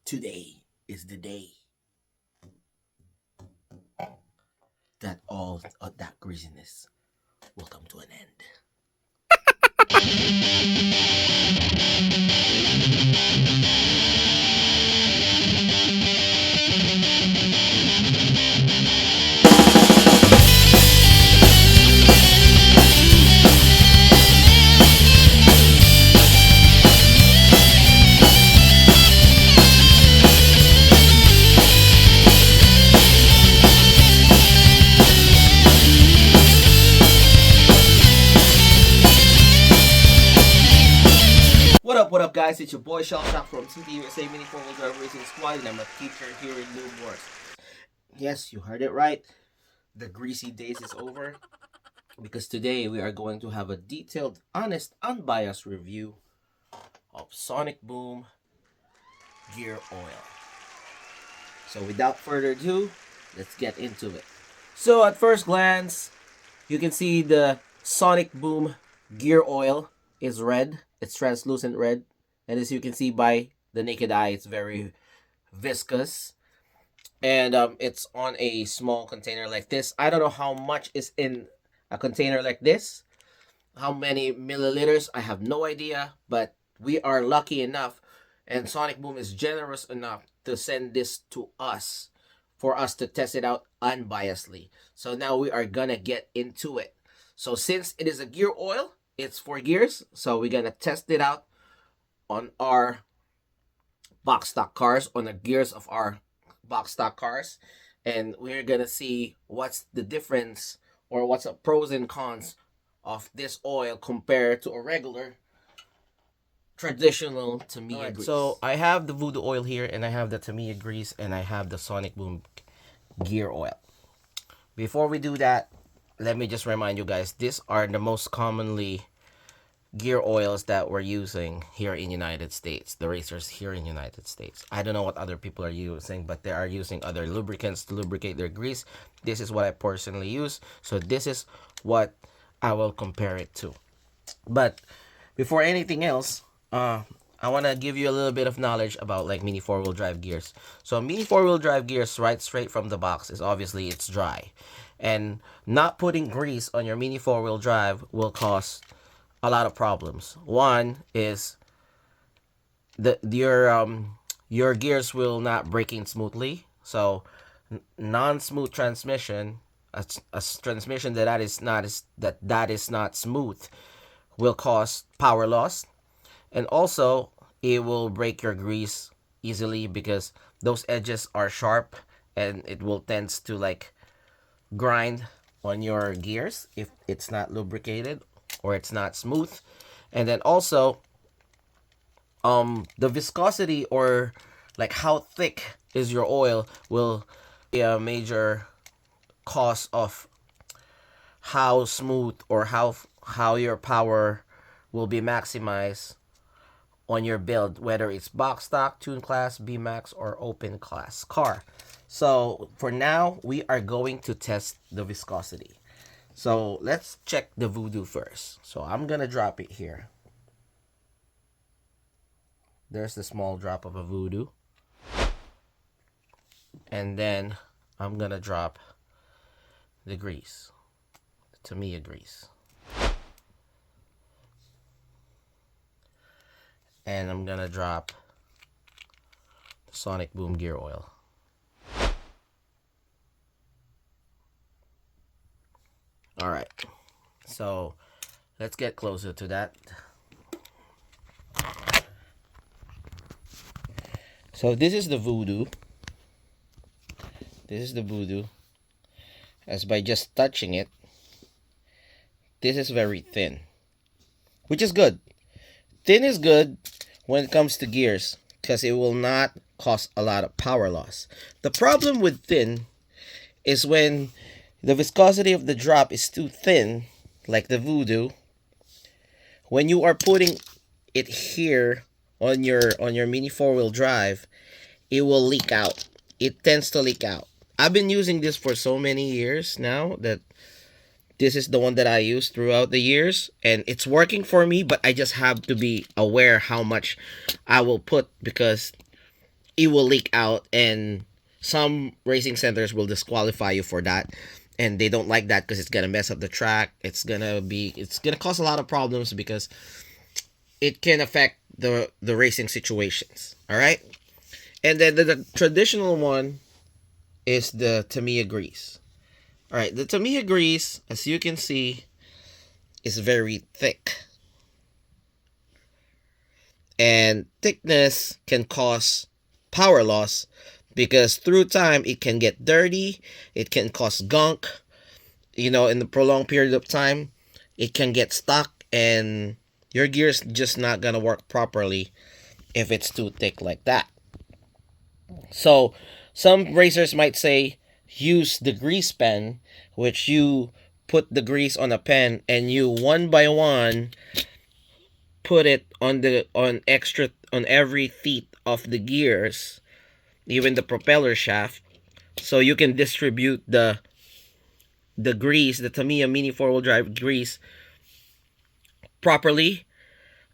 Today is the day that all of that greasiness will come to an end. What up, guys? It's your boy Cielshock from USA Mini4wd Racing Squad, and I'm a teacher here in Noobworx. Yes, you heard it right. The greasy days is over because today we are going to have a detailed, honest, unbiased review of Sonic Boom gear oil. So without further ado, let's get into it. So at first glance, you can see the Sonic Boom gear oil is red. It's translucent red, and as you can see by the naked eye, it's very viscous, and it's on a small container like this. I don't know how much is in a container like this, how many milliliters, I have no idea, but we are lucky enough, and Sonic Boom is generous enough to send this to us for us to test it out unbiasedly. So now we are gonna get into it. So since it is a gear oil, it's for gears, so we're gonna test it out on our box stock cars, on the gears of our box stock cars, and we're gonna see what's the difference or what's the pros and cons of this oil compared to a regular traditional Tamiya grease. So I have the Voodoo oil here, and I have the Tamiya grease, and I have the Sonic Boom gear oil. Before we do that, let me just remind you guys, these are the most commonly gear oils that we're using here in United States, the racers here in United States. I don't know what other people are using, but they are using other lubricants to lubricate their grease. This is what I personally use, so this is what I will compare it to. But before anything else, I want to give you a little bit of knowledge about like mini four-wheel drive gears. So mini four-wheel drive gears, right straight from the box, is obviously it's dry. And not putting grease on your mini four-wheel drive will cause a lot of problems. One is your gears will not break in smoothly. So non-smooth transmission, a transmission that is not smooth, will cause power loss, and also it will break your grease easily because those edges are sharp, and it will tends to like grind on your gears if it's not lubricated or it's not smooth. And then also the viscosity, or like how thick is your oil, will be a major cause of how smooth or how your power will be maximized on your build, whether it's box stock, tune class, B max, or open class car. So for now, we are going to test the viscosity. So let's check the Voodoo first. So I'm gonna drop it here. There's the small drop of a Voodoo, and then I'm gonna drop the grease, the Tamiya grease, and I'm gonna drop the Sonic Boom gear oil. All right, so let's get closer to that. So this is the Voodoo. This is the Voodoo. As by just touching it, this is very thin, which is good. Thin is good when it comes to gears because it will not cause a lot of power loss. The problem with thin is when the viscosity of the drop is too thin, like the Voodoo. When you are putting it here on your mini four-wheel drive, it will leak out. It tends to leak out. I've been using this for so many years now that this is the one that I use throughout the years, and it's working for me, but I just have to be aware how much I will put, because it will leak out, and some racing centers will disqualify you for that, and they don't like that because it's gonna mess up the track. It's gonna cause a lot of problems because it can affect the racing situations. All right, and then the traditional one is the Tamiya grease. All right, the Tamiya grease, as you can see, is very thick. And thickness can cause power loss because through time it can get dirty, it can cause gunk, in the prolonged period of time, it can get stuck, and your gear's just not gonna work properly if it's too thick like that. So some racers might say use the grease pen, which you put the grease on a pen and you one by one put it on every feet of the gears, even the propeller shaft, so you can distribute the grease, the Tamiya Mini 4-wheel drive grease, properly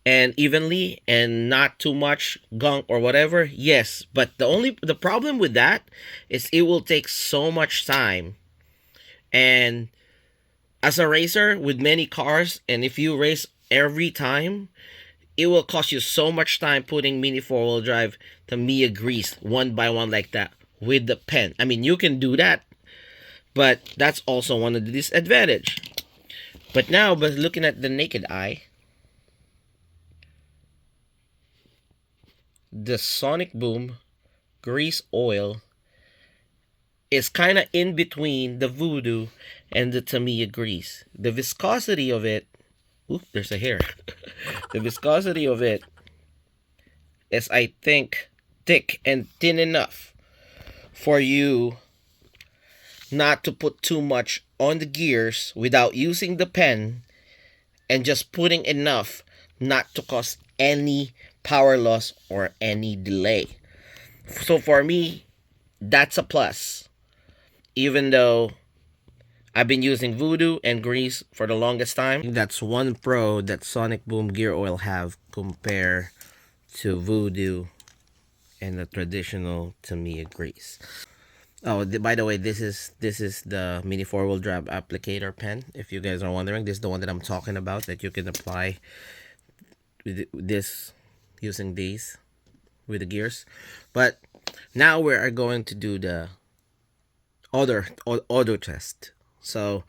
and evenly, and not too much gunk or whatever. Yes, but the problem with that is it will take so much time. And as a racer with many cars, and if you race every time, it will cost you so much time putting Mini 4-wheel drive Tamiya grease one by one like that with the pen. I mean, you can do that, but that's also one of the disadvantage. But looking at the naked eye, the Sonic Boom grease oil is kind of in between the Voodoo and the Tamiya grease. The viscosity of it, there's a hair. The viscosity of it is, I think, thick and thin enough for you not to put too much on the gears without using the pen, and just putting enough not to cause any power loss or any delay. So for me, that's a plus. Even though I've been using Voodoo and grease for the longest time, that's one pro that Sonic Boom gear oil have compared to Voodoo and the traditional Tamiya grease. Oh, by the way, this is the Mini 4-wheel drive applicator pen. If you guys are wondering, this is the one that I'm talking about, that you can apply with this, using these with the gears. But now we are going to do the odor test. So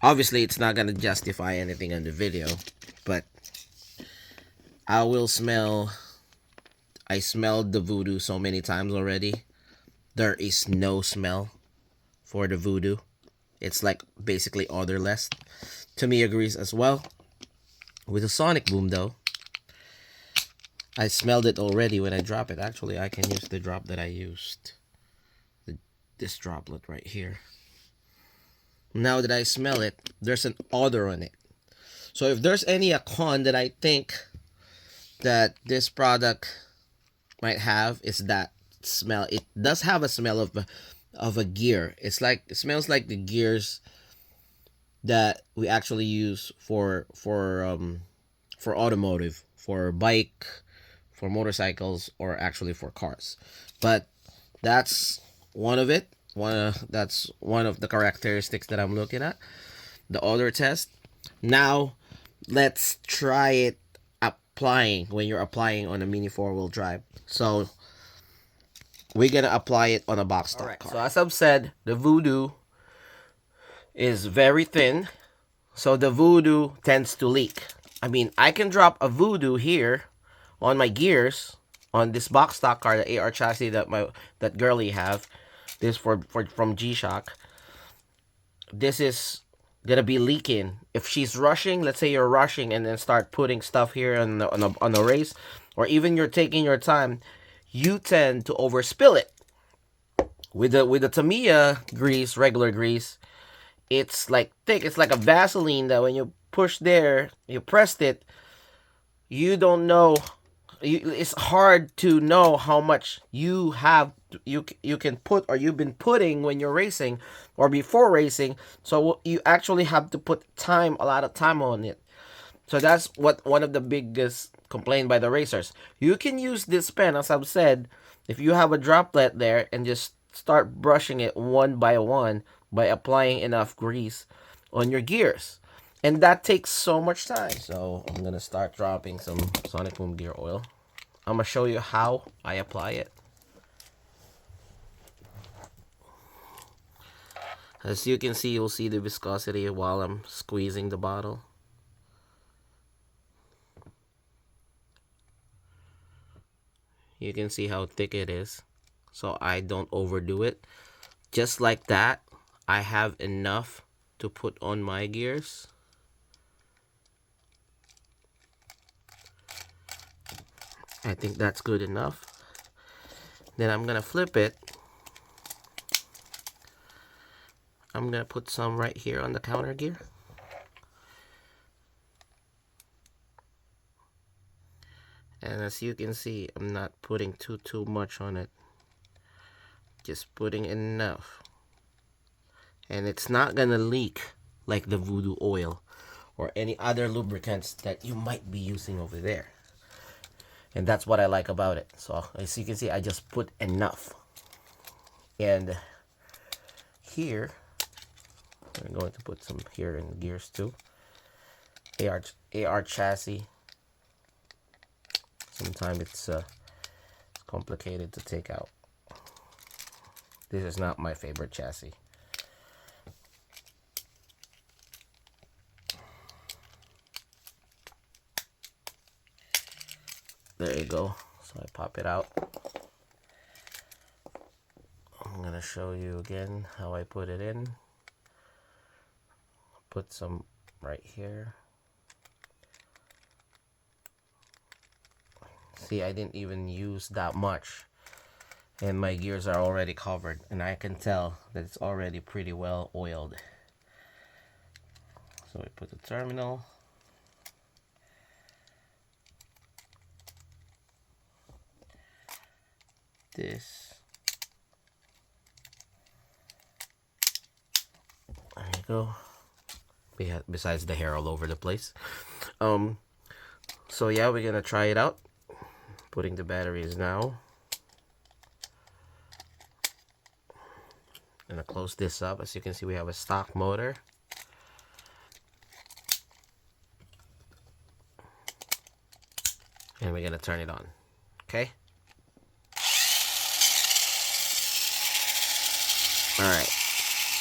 obviously it's not gonna justify anything in the video, but I smelled the Voodoo so many times already. There is no smell for the Voodoo. It's like basically odorless. Tamiya grease as well. With the Sonic Boom though, I smelled it already when I drop it. Actually, I can use the drop that I used. This droplet right here. Now that I smell it, there's an odor on it. So if there's any con that I think that this product might have, is that smell. It does have a smell of a gear. It smells like the gears that we actually use for automotive, for bike, for motorcycles, or actually for cars. But that's one of it. That's one of the characteristics that I'm looking at. The odor test. Now let's try it applying, when you're applying on a Mini 4-wheel drive. So we're gonna apply it on a box stock car. So as I've said, the Voodoo is very thin, so the Voodoo tends to leak. I mean, I can drop a Voodoo here on my gears on this box stock car, the AR chassis that girly have. This from Cielshock. This is gonna be leaking if she's rushing. Let's say you're rushing and then start putting stuff here on a race, or even you're taking your time, you tend to overspill it. With the Tamiya grease, regular grease, it's like thick. It's like a Vaseline that when you push there, you pressed it, you don't know. It's hard to know how much you can put, or you've been putting when you're racing or before racing. So you actually have to put a lot of time on it. So that's one of the biggest complaint by the racers. You can use this pen, as I've said, if you have a droplet there and just start brushing it one by one by applying enough grease on your gears. And that takes so much time. So I'm going to start dropping some Sonic Boom gear oil. I'm going to show you how I apply it. As you can see, you'll see the viscosity while I'm squeezing the bottle. You can see how thick it is, so I don't overdo it. Just like that, I have enough to put on my gears. I think that's good enough. Then I'm gonna flip it. I'm gonna put some right here on the counter gear. And as you can see, I'm not putting too much on it. Just putting enough. And it's not gonna leak like the Voodoo oil or any other lubricants that you might be using over there. And that's what I like about it. So as you can see, I just put enough. And here, I'm going to put some here in the gears too. AR chassis. Sometimes it's complicated to take out. This is not my favorite chassis. There you go. So I pop it out. I'm gonna show you again how I put it in. Put some right here. See, I didn't even use that much, and my gears are already covered, and I can tell that it's already pretty well oiled. So we put the terminal. This. There you go. Besides the hair all over the place. So yeah, we're gonna try it out. Putting the batteries now. Gonna close this up. As you can see, we have a stock motor. And we're gonna turn it on. Okay? Alright.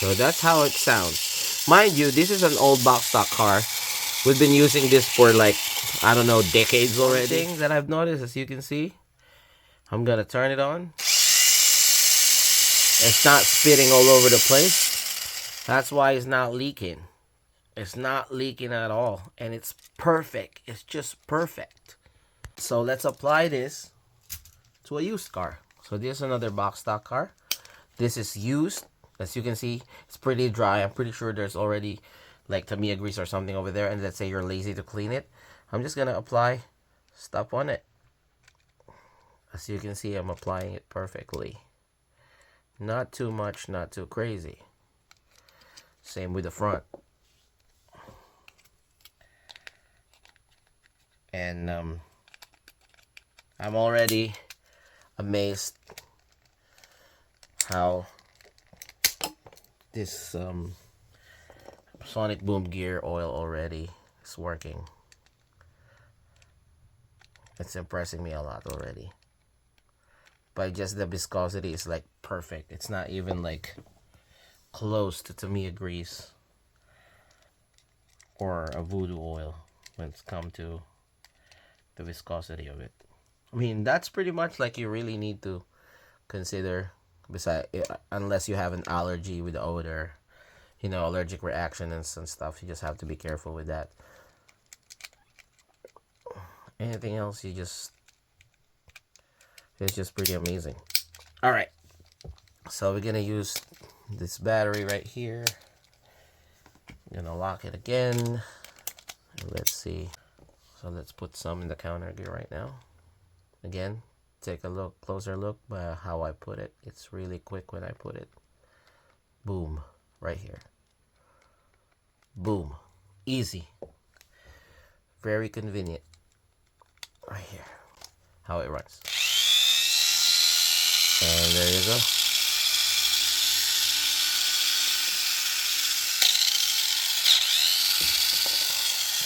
So that's how it sounds. Mind you, this is an old box stock car. We've been using this for like, I don't know, decades already. Thing that I've noticed, as you can see, I'm gonna turn it on. It's not spitting all over the place. That's why it's not leaking. It's not leaking at all. And it's perfect. It's just perfect. So let's apply this to a used car. So this is another box stock car. This is used. As you can see, it's pretty dry. I'm pretty sure there's already like Tamiya grease or something over there. And let's say you're lazy to clean it. I'm just gonna apply stuff on it. As you can see, I'm applying it perfectly. Not too much, not too crazy. Same with the front. And I'm already amazed how this Sonic Boom gear oil already is working. It's impressing me a lot already. But just the viscosity is like perfect. It's not even like close to Tamiya grease or a Voodoo oil when it's come to the viscosity of it. I mean, that's pretty much like you really need to consider, besides, unless you have an allergy with the odor, you know, allergic reaction and some stuff. You just have to be careful with that. Anything else, it's just pretty amazing. All right, so we're gonna use this battery right here. I'm gonna lock it again. Let's see. So let's put some in the counter gear right now. Again, take a look, closer look by how I put it. It's really quick when I put it. Boom, right here. Boom, easy, very convenient. Right here, how it runs. And there you go.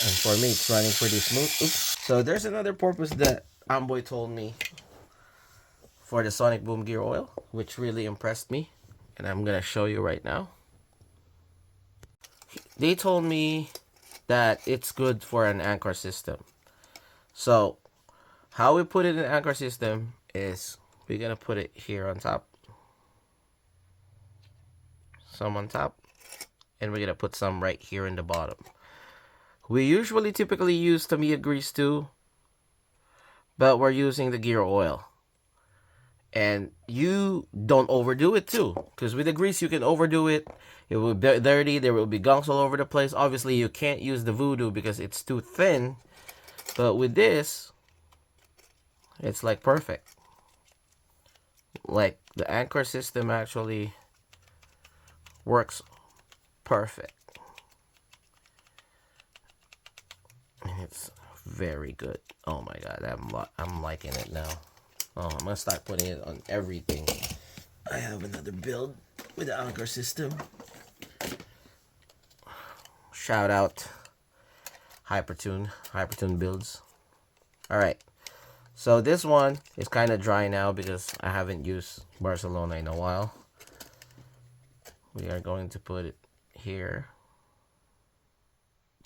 And for me, it's running pretty smooth. Oops. So there's another purpose that Amboy told me for the Sonic Boom gear oil, which really impressed me. And I'm going to show you right now. They told me that it's good for an anchor system. So how we put it in an anchor system is we're going to put it here on top. Some on top. And we're going to put some right here in the bottom. We usually typically use Tamiya grease too, but we're using the gear oil. And you don't overdo it too, because with the grease you can overdo it. It will be dirty, there will be gunks all over the place. Obviously you can't use the voodoo because it's too thin, but with this, it's like perfect. Like the anchor system actually works perfect. It's very good. Oh my god, I'm liking it now. Oh, I'm gonna start putting it on everything. I have another build with the anchor system. Shout out Hypertune builds. Alright, so this one is kind of dry now because I haven't used Barcelona in a while. We are going to put it here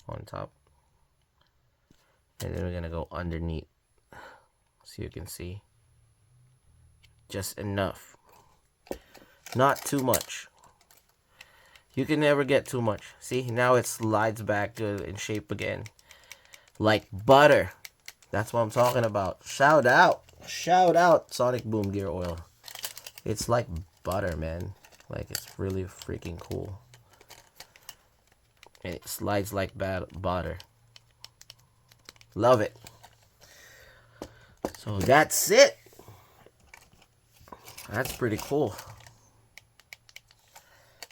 on top. And then we're going to go underneath so you can see. Just enough. Not too much. You can never get too much. See, now it slides back good in shape again. Like butter. That's what I'm talking about. Shout out. Shout out Sonic Boom gear oil. It's like butter, man. Like, it's really freaking cool. And it slides like butter. Love it. So that's it. That's pretty cool.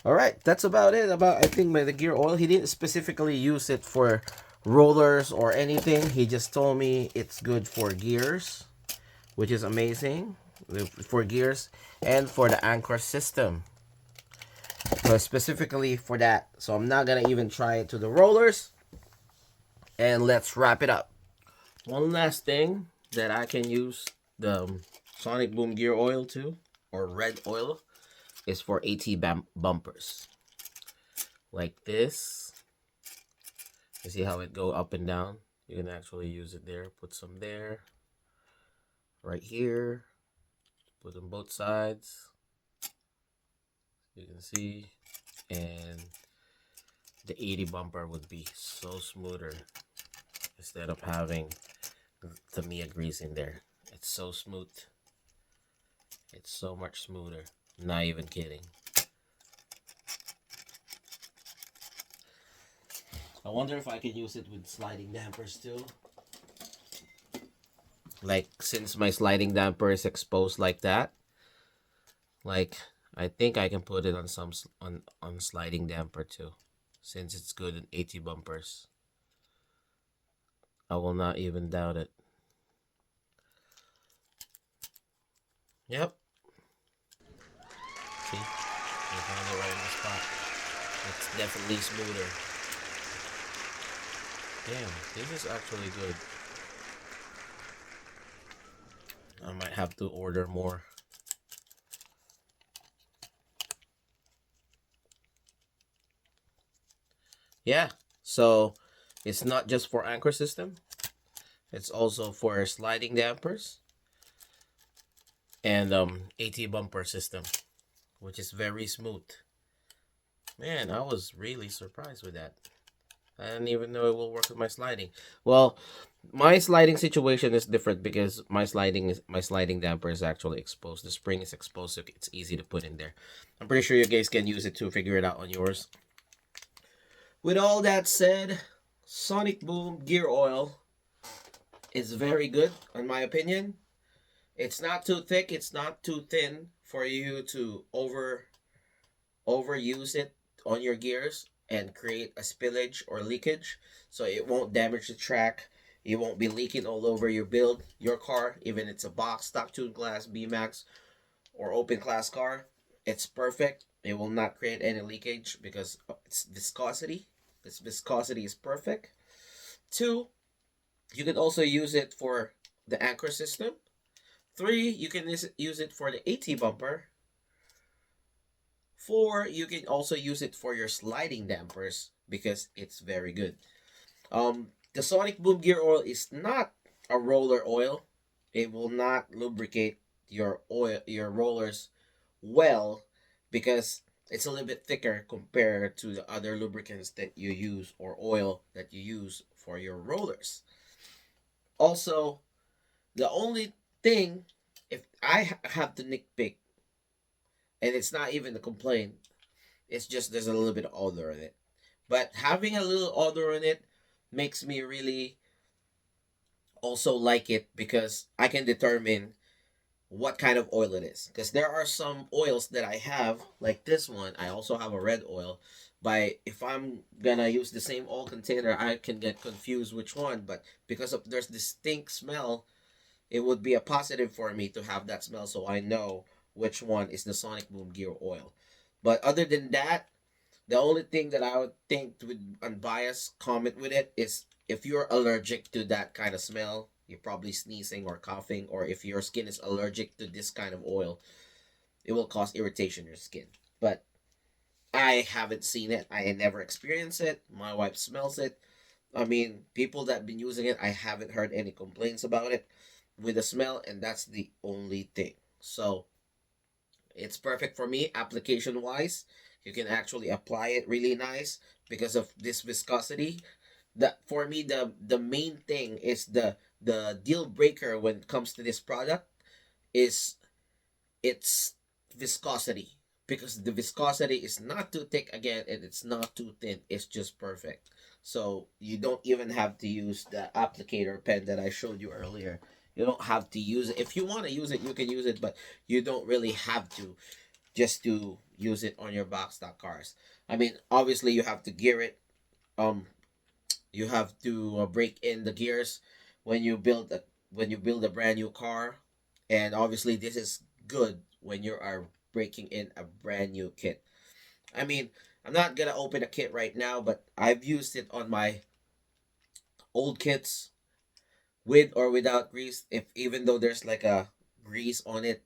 Alright, that's about it. I think the gear oil. He didn't specifically use it for rollers or anything. He just told me it's good for gears, which is amazing. For gears and for the anchor system. So specifically for that. So I'm not gonna even try it to the rollers. And let's wrap it up. One last thing that I can use the Sonic Boom gear oil to, or red oil, is for AT bumpers. Like this. You see how it go up and down? You can actually use it there. Put some there. Right here. Put them both sides. You can see. And the 80 bumper would be so smoother instead of having Tamiya grease in there. It's so smooth. It's so much smoother. Not even kidding. I wonder if I can use it with sliding dampers too. Like, since my sliding damper is exposed like that, like, I think I can put it on some on sliding damper too, since it's good in 80 bumpers. I will not even doubt it. Yep. See? I found it right in the spot. It's definitely smoother. Damn, this is actually good. I might have to order more. Yeah, so it's not just for anchor system. It's also for sliding dampers and AT bumper system, which is very smooth. Man, I was really surprised with that. I didn't even know it will work with my sliding. Well, my sliding situation is different because my sliding damper is actually exposed. The spring is exposed, so it's easy to put in there. I'm pretty sure you guys can use it to figure it out on yours. With all that said, Sonic Boom gear oil is very good, in my opinion. It's not too thick, it's not too thin for you to overuse it on your gears and create a spillage or leakage, so it won't damage the track. You won't be leaking all over your build, your car, even if it's a box, stock tuned glass, B-Max, or open class car, it's perfect. It will not create any leakage because it's viscosity. This viscosity is perfect. Two, you can also use it for the anchor system. Three, you can use it for the AT bumper. Four, you can also use it for your sliding dampers because it's very good. The Sonic Boom gear oil is not a roller oil. It will not lubricate your rollers well because it's a little bit thicker compared to the other lubricants that you use or oil that you use for your rollers. Also, the only thing, if I have to nitpick, and it's not even a complaint, it's just there's a little bit of odor in it. But having a little odor in it makes me really also like it because I can determine what kind of oil it is. Because there are some oils that I have, like this one. I also have a red oil. By if I'm gonna use the same oil container, I can get confused which one. But because of there's distinct smell, it would be a positive for me to have that smell, so I know which one is the Sonic Boom gear oil. But other than that, the only thing that I would think with unbiased comment with it is if you're allergic to that kind of smell, you're probably sneezing or coughing, or if your skin is allergic to this kind of oil, it will cause irritation in your skin. But I haven't seen it. I never experienced it. My wife smells it. I mean, people that have been using it, I haven't heard any complaints about it with the smell, and that's the only thing. So it's perfect for me application wise. You can actually apply it really nice because of this viscosity. The for me the main thing is the deal breaker when it comes to this product is its viscosity, because the viscosity is not too thick again and it's not too thin. It's just perfect. So you don't even have to use the applicator pen that I showed you earlier. You don't have to use it. If you want to use it, you can use it, but you don't really have to just to use it on your box stock cars. I mean, obviously you have to gear it. Um, you have to break in the gears when you build a brand new car, and obviously this is good when you are breaking in a brand new kit. I mean, I'm not gonna open a kit right now, but I've used it on my old kits with or without grease. If even though there's like a grease on it,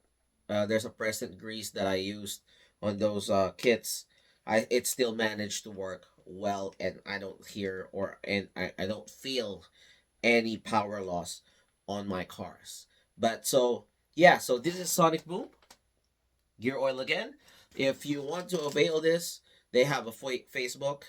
there's a present grease that I used on those kits. It still managed to work well, and I don't hear I don't feel any power loss on my cars. But so yeah, so this is Sonic Boom gear oil again. If you want to avail this, they have a Facebook,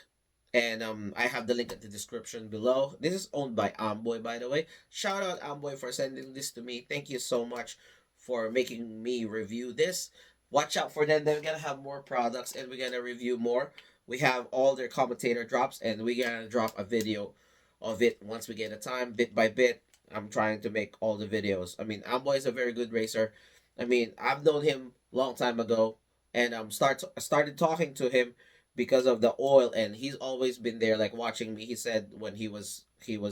and I have the link at the description below. This is owned by Amboy, by the way. Shout out Amboy for sending this to me. Thank you so much for making me review this. Watch out for them. They're gonna have more products, and we're gonna review more. We have all their commentator drops, and we're gonna drop a video of it once we get a time, bit by bit. I'm trying to make all the videos. I mean, Amboy is a very good racer. I mean, I've known him long time ago, and started talking to him because of the oil, and he's always been there, like watching me. He said when he was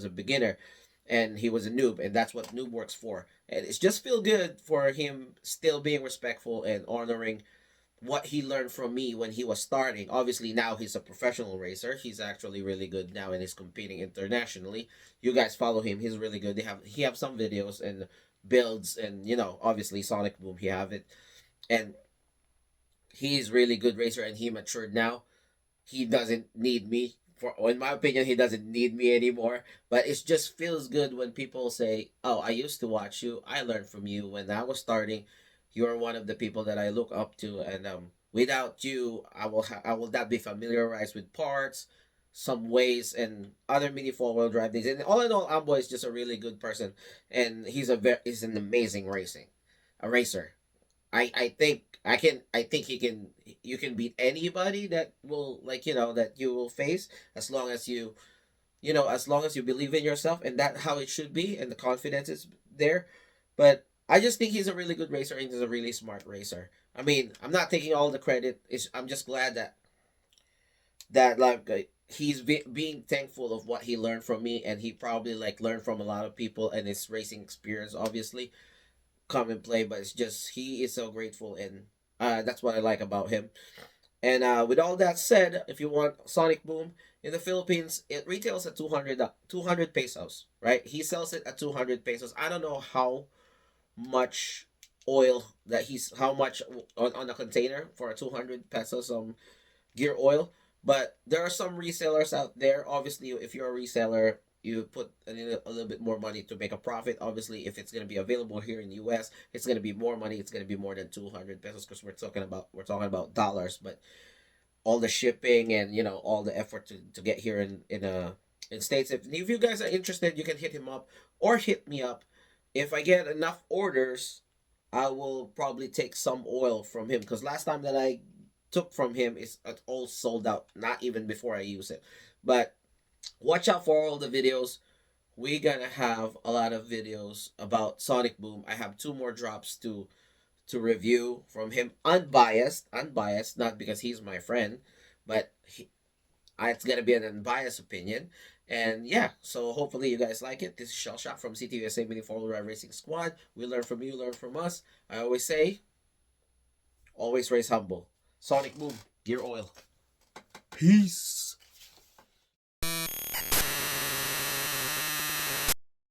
a beginner, and he was a noob, and that's what noob works for. And it's just feel good for him still being respectful and honoring what he learned from me when he was starting. Obviously now he's a professional racer. He's actually really good now and is competing internationally. You guys follow him. He's really good. He have some videos and builds, and obviously Sonic Boom, he have it. And he's really good racer, and he matured now. He doesn't need me. In my opinion, he doesn't need me anymore. But it just feels good when people say, "Oh, I used to watch you. I learned from you when I was starting. You're one of the people that I look up to, and without you, I will not be familiarized with parts, some ways, and other mini 4-wheel drive things." And all in all, Amboy is just a really good person, and he's an amazing a racer. I think you can beat anybody that will, like, that you will face, as long as as long as you believe in yourself, and that how it should be, and the confidence is there. But I just think he's a really good racer, and he's a really smart racer. I mean, I'm not taking all the credit. I'm just glad that like he's being thankful of what he learned from me, and he probably like learned from a lot of people and his racing experience, obviously. come and play, but it's just he is so grateful, and that's what I like about him. And with all that said, if you want Sonic Boom in the Philippines, it retails at 200 pesos, right? He sells it at 200 pesos. I don't know how much oil that how much on a container for a 200 pesos gear oil, but there are some resellers out there. Obviously, if you're a reseller, you put a little bit more money to make a profit. Obviously, if it's going to be available here in the US, it's going to be more money. It's going to be more than 200 pesos, because we're talking about dollars. But all the shipping and all the effort to get here in states. If you guys are interested, you can hit him up or hit me up. If I get enough orders, I will probably take some oil from him, because last time that I took from him is all sold out, not even before I use it. But watch out for all the videos. We're gonna have a lot of videos about Sonic Boom. I have two more drops to review from him, unbiased, not because he's my friend, but it's gonna be an unbiased opinion. And yeah, so hopefully you guys like it. This is Cielshock from CTUSA Mini4wd Racing Squad. We learn from you, learn from us. I always say, always race humble. Sonic Boom, gear oil. Peace.